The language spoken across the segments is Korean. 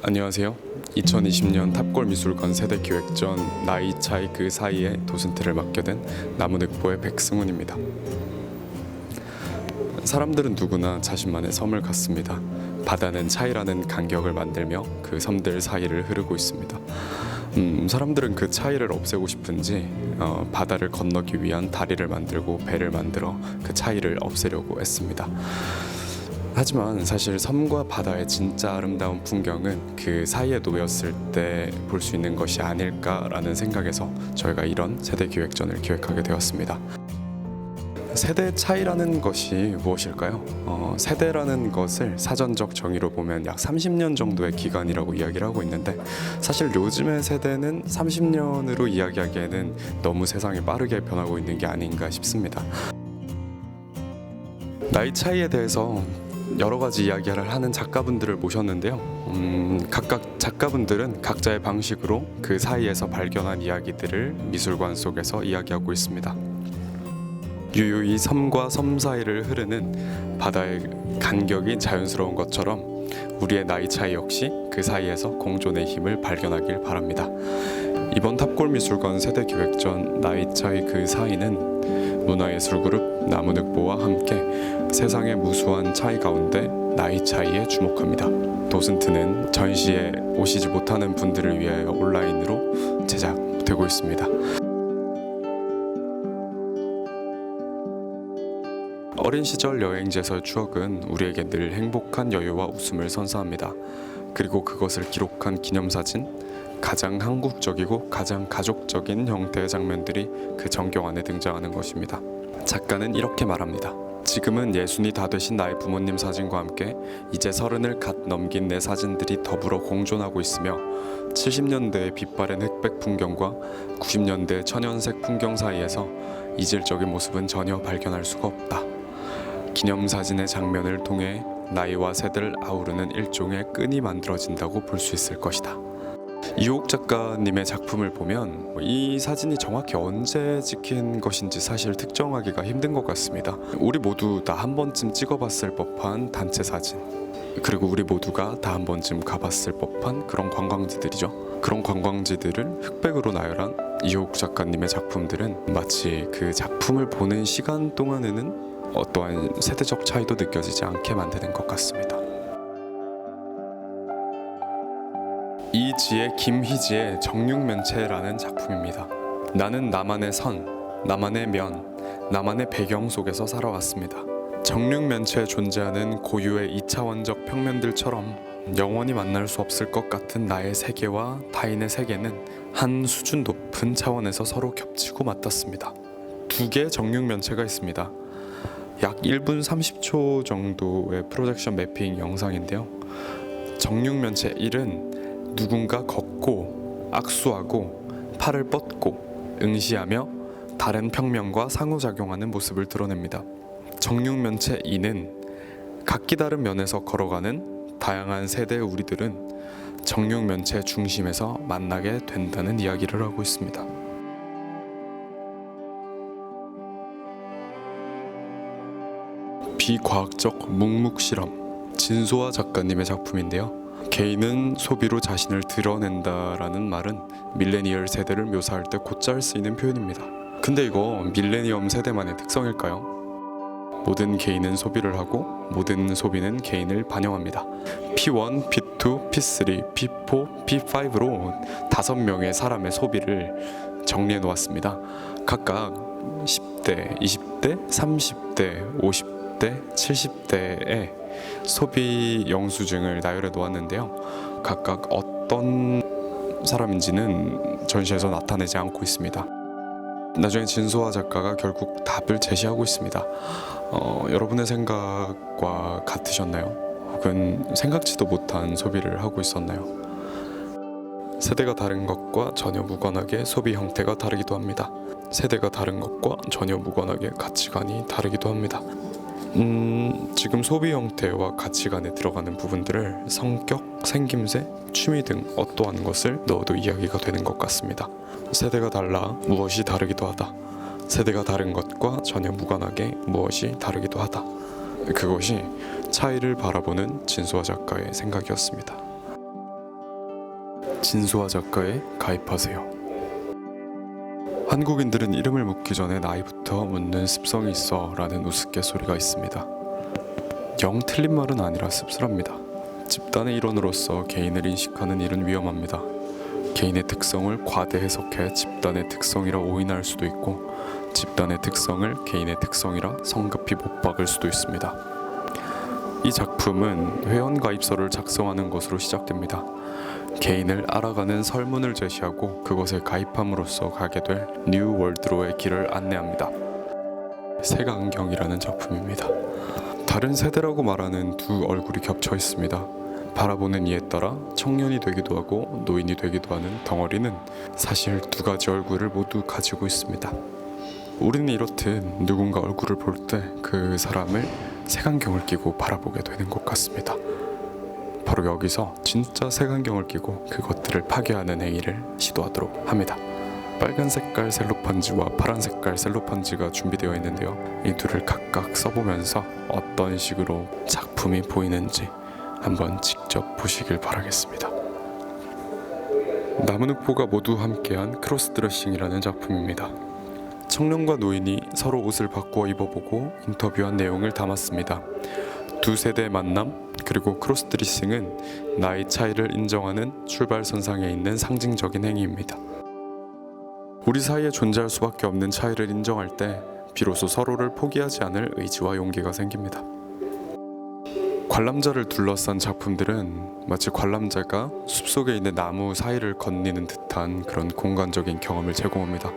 안녕하세요. 2020년 탑골미술관 세대기획전 나이 차이 그 사이에 도슨트를 맡게 된 나무늘보의 백승훈입니다. 사람들은 누구나 자신만의 섬을 갖습니다. 바다는 차이라는 간격을 만들며 그 섬들 사이를 흐르고 있습니다. 사람들은 그 차이를 없애고 싶은지 바다를 건너기 위한 다리를 만들고 배를 만들어 그 차이를 없애려고 했습니다. 하지만 사실 섬과 바다의 진짜 아름다운 풍경은 그 사이에 놓였을 때 볼 수 있는 것이 아닐까라는 생각에서 저희가 이런 세대 기획전을 기획하게 되었습니다. 세대 차이라는 것이 무엇일까요? 세대라는 것을 사전적 정의로 보면 약 30년 정도의 기간이라고 이야기를 하고 있는데, 사실 요즘의 세대는 30년으로 이야기하기에는 너무 세상이 빠르게 변하고 있는 게 아닌가 싶습니다. 나이 차이에 대해서 여러 가지 이야기를 하는 작가분들을 모셨는데요. 각각 작가분들은 각자의 방식으로 그 사이에서 발견한 이야기들을 미술관 속에서 이야기하고 있습니다. 유유히 섬과 섬 사이를 흐르는 바다의 간격이 자연스러운 것처럼 우리의 나이 차이 역시 그 사이에서 공존의 힘을 발견하길 바랍니다. 이번 탑골미술관 세대기획전 나이 차이 그 사이는 문화예술그룹 나무늘보와 함께 세상의 무수한 차이 가운데 나이 차이에 주목합니다. 도슨트는 전시에 오시지 못하는 분들을 위하여 온라인으로 제작되고 있습니다. 어린 시절 여행지에서의 추억은 우리에게 늘 행복한 여유와 웃음을 선사합니다. 그리고 그것을 기록한 기념사진, 가장 한국적이고 가장 가족적인 형태의 장면들이 그 전경 안에 등장하는 것입니다. 작가는 이렇게 말합니다. 지금은 60이 다 되신 나의 부모님 사진과 함께 이제 30을 갓 넘긴 내 사진들이 더불어 공존하고 있으며 70년대의 빛바랜 흑백 풍경과 90년대의 천연색 풍경 사이에서 이질적인 모습은 전혀 발견할 수가 없다. 기념사진의 장면을 통해 나이와 세대를 아우르는 일종의 끈이 만들어진다고 볼 수 있을 것이다. 이호욱 작가님의 작품을 보면 이 사진이 정확히 언제 찍힌 것인지 사실 특정하기가 힘든 것 같습니다. 우리 모두 다 한 번쯤 찍어봤을 법한 단체 사진, 그리고 우리 모두가 다 한 번쯤 가봤을 법한 그런 관광지들이죠. 그런 관광지들을 흑백으로 나열한 이호욱 작가님의 작품들은 마치 그 작품을 보는 시간 동안에는 어떠한 세대적 차이도 느껴지지 않게 만드는 것 같습니다. 이지의 김희지의 정육면체라는 작품입니다. 나는 나만의 선, 나만의 면, 나만의 배경 속에서 살아왔습니다. 정육면체에 존재하는 고유의 2차원적 평면들처럼 영원히 만날 수 없을 것 같은 나의 세계와 타인의 세계는 한 수준 높은 차원에서 서로 겹치고 맞닿습니다. 두 개의 정육면체가 있습니다. 약 1분 30초 정도의 프로젝션 매핑 영상인데요. 정육면체 1은 누군가 걷고 악수하고 팔을 뻗고 응시하며 다른 평면과 상호작용하는 모습을 드러냅니다. 정육면체 2는 각기 다른 면에서 걸어가는 다양한 세대의 우리들은 정육면체 중심에서 만나게 된다는 이야기를 하고 있습니다. 비과학적 묵묵실험, 진소아 작가님의 작품인데요. 개인은 소비로 자신을 드러낸다라는 말은 밀레니얼 세대를 묘사할 때 곧잘 쓰이는 표현입니다. 근데 이거 밀레니엄 세대만의 특성일까요? 모든 개인은 소비를 하고 모든 소비는 개인을 반영합니다. P1, P2, P3, P4, P5로 5명의 사람의 소비를 정리해 놓았습니다. 각각 10대, 20대, 30대, 50대, 70대의 소비 영수증을 나열해 놓았는데요. 각각 어떤 사람인지는 전시에서 나타내지 않고 있습니다. 나중에 진소아 작가가 결국 답을 제시하고 있습니다. 여러분의 생각과 같으셨나요? 혹은 생각지도 못한 소비를 하고 있었나요? 세대가 다른 것과 전혀 무관하게 소비 형태가 다르기도 합니다. 세대가 다른 것과 전혀 무관하게 가치관이 다르기도 합니다. 지금 소비 형태와 가치관에 들어가는 부분들을 성격, 생김새, 취미 등 어떠한 것을 넣어도 이야기가 되는 것 같습니다. 세대가 달라 무엇이 다르기도 하다. 세대가 다른 것과 전혀 무관하게 무엇이 다르기도 하다. 그것이 차이를 바라보는 진소아 작가의 생각이었습니다. 진소아 작가에 가입하세요. 한국인들은 이름을 묻기 전에 나이부터 묻는 습성이 있어 라는 우스갯소리가 있습니다. 영 틀린 말은 아니라 씁쓸합니다. 집단의 일원으로서 개인을 인식하는 일은 위험합니다. 개인의 특성을 과대 해석해 집단의 특성이라 오인할 수도 있고, 집단의 특성을 개인의 특성이라 성급히 못 박을 수도 있습니다. 이 작품은 회원가입서를 작성하는 것으로 시작됩니다. 개인을 알아가는 설문을 제시하고 그것에 가입함으로써 가게 될 뉴 월드로의 길을 안내합니다. 색안경이라는 작품입니다. 다른 세대라고 말하는 두 얼굴이 겹쳐 있습니다. 바라보는 이에 따라 청년이 되기도 하고 노인이 되기도 하는 덩어리는 사실 두 가지 얼굴을 모두 가지고 있습니다. 우리는 이렇듯 누군가 얼굴을 볼 때 그 사람을 색안경을 끼고 바라보게 되는 것 같습니다. 바로 여기서 진짜 색안경을 끼고 그것들을 파괴하는 행위를 시도하도록 합니다. 빨간 색깔 셀로판지와 파란 색깔 셀로판지가 준비되어 있는데요. 이 둘을 각각 써보면서 어떤 식으로 작품이 보이는지 한번 직접 보시길 바라겠습니다. 나무늘보가 모두 함께한 크로스드레싱이라는 작품입니다. 청년과 노인이 서로 옷을 바꾸어 입어보고 인터뷰한 내용을 담았습니다. 두 세대의 만남, 그리고 크로스드레싱은 나이 차이를 인정하는 출발선상에 있는 상징적인 행위입니다. 우리 사이에 존재할 수밖에 없는 차이를 인정할 때 비로소 서로를 포기하지 않을 의지와 용기가 생깁니다. 관람자를 둘러싼 작품들은 마치 관람자가 숲속에 있는 나무 사이를 거니는 듯한 그런 공간적인 경험을 제공합니다.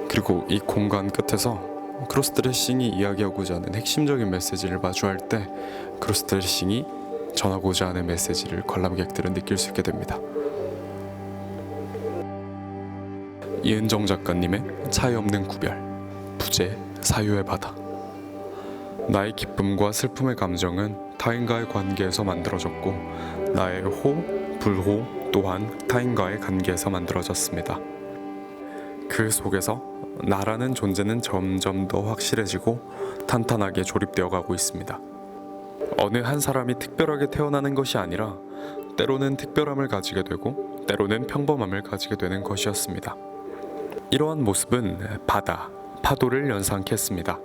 그리고 이 공간 끝에서 크로스드레싱이 이야기하고자 하는 핵심적인 메시지를 마주할 때 크로스드레싱이 전하고자 하는 메시지를 관람객들은 느낄 수 있게 됩니다. 이은정 작가님의 차이 없는 구별, 부재, 사유의 바다. 나의 기쁨과 슬픔의 감정은 타인과의 관계에서 만들어졌고, 나의 호, 불호 또한 타인과의 관계에서 만들어졌습니다. 그 속에서 나라는 존재는 점점 더 확실해지고 탄탄하게 조립되어 가고 있습니다. 어느 한 사람이 특별하게 태어나는 것이 아니라 때로는 특별함을 가지게 되고 때로는 평범함을 가지게 되는 것이었습니다. 이러한 모습은 바다, 파도를 연상케 했습니다.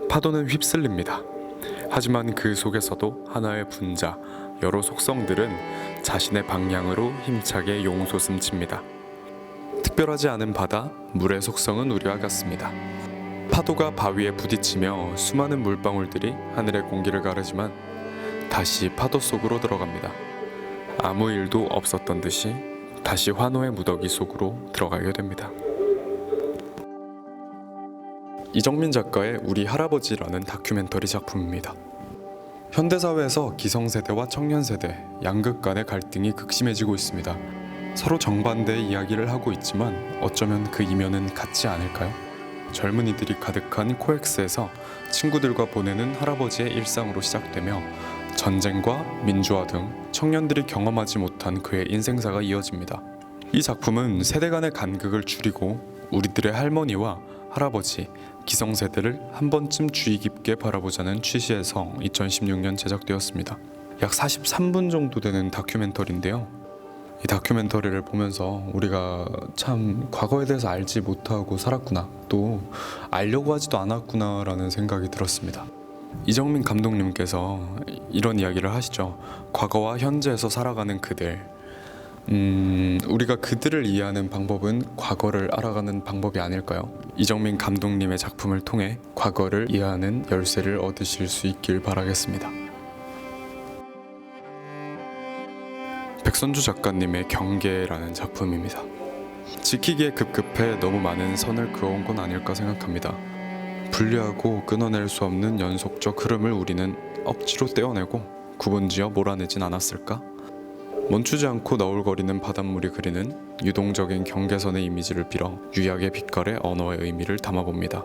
파도는 휩쓸립니다. 하지만 그 속에서도 하나의 분자, 여러 속성들은 자신의 방향으로 힘차게 용솟음칩니다. 특별하지 않은 바다, 물의 속성은 우리와 같습니다. 파도가 바위에 부딪히며 수많은 물방울들이 하늘의 공기를 가르지만 다시 파도 속으로 들어갑니다. 아무 일도 없었던 듯이 다시 환호의 무더기 속으로 들어가게 됩니다. 이정민 작가의 우리 할아버지라는 다큐멘터리 작품입니다. 현대사회에서 기성세대와 청년세대, 양극 간의 갈등이 극심해지고 있습니다. 서로 정반대의 이야기를 하고 있지만 어쩌면 그 이면은 같지 않을까요? 젊은이들이 가득한 코엑스에서 친구들과 보내는 할아버지의 일상으로 시작되며 전쟁과 민주화 등 청년들이 경험하지 못한 그의 인생사가 이어집니다. 이 작품은 세대 간의 간극을 줄이고 우리들의 할머니와 할아버지, 기성세대를 한 번쯤 주의 깊게 바라보자는 취지에서 2016년 제작되었습니다. 약 43분 정도 되는 다큐멘터리인데요. 이 다큐멘터리를 보면서 우리가 참 과거에 대해서 알지 못하고 살았구나, 또 알려고 하지도 않았구나 라는 생각이 들었습니다. 이정민 감독님께서 이런 이야기를 하시죠. 과거와 현재에서 살아가는 그들, 우리가 그들을 이해하는 방법은 과거를 알아가는 방법이 아닐까요? 이정민 감독님의 작품을 통해 과거를 이해하는 열쇠를 얻으실 수 있길 바라겠습니다. 백선주 작가님의 경계라는 작품입니다. 지키기에 급급해 너무 많은 선을 그어온 건 아닐까 생각합니다. 분리하고 끊어낼 수 없는 연속적 흐름을 우리는 억지로 떼어내고 구분지어 몰아내진 않았을까? 멈추지 않고 너울거리는 바닷물이 그리는 유동적인 경계선의 이미지를 빌어 유약의 빛깔의 언어의 의미를 담아봅니다.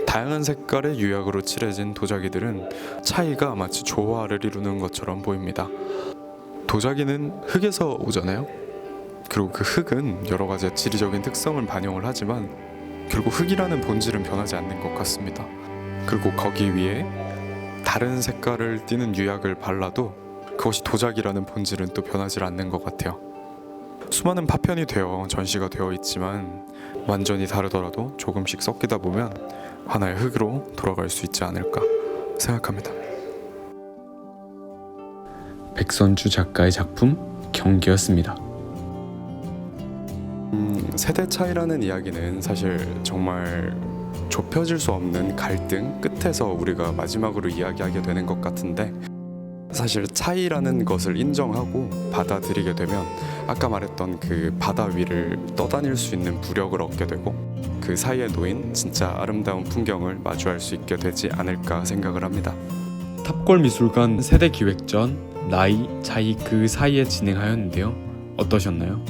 다양한 색깔의 유약으로 칠해진 도자기들은 차이가 마치 조화를 이루는 것처럼 보입니다. 도자기는 흙에서 오잖아요. 그리고 그 흙은 여러 가지 지리적인 특성을 반영을 하지만 결국 흙이라는 본질은 변하지 않는 것 같습니다. 그리고 거기 위에 다른 색깔을 띠는 유약을 발라도 그것이 도자기라는 본질은 또 변하지 않는 것 같아요. 수많은 파편이 되어 전시가 되어 있지만 완전히 다르더라도 조금씩 섞이다 보면 하나의 흙으로 돌아갈 수 있지 않을까 생각합니다. 백선주 작가의 작품 경기였습니다. 세대 차이라는 이야기는 사실 정말 좁혀질 수 없는 갈등 끝에서 우리가 마지막으로 이야기하게 되는 것 같은데, 사실 차이라는 것을 인정하고 받아들이게 되면 아까 말했던 그 바다 위를 떠다닐 수 있는 부력을 얻게 되고 그 사이에 놓인 진짜 아름다운 풍경을 마주할 수 있게 되지 않을까 생각을 합니다. 탑골미술관 세대기획전 나이, 차이 그 사이에 진행하였는데요. 어떠셨나요?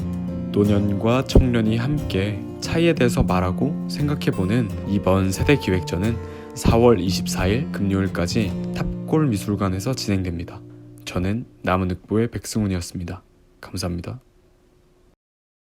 노년과 청년이 함께 차이에 대해서 말하고 생각해보는 이번 세대기획전은 4월 24일 금요일까지 탑골미술관에서 진행됩니다. 저는 남은흑보의 백승훈이었습니다. 감사합니다.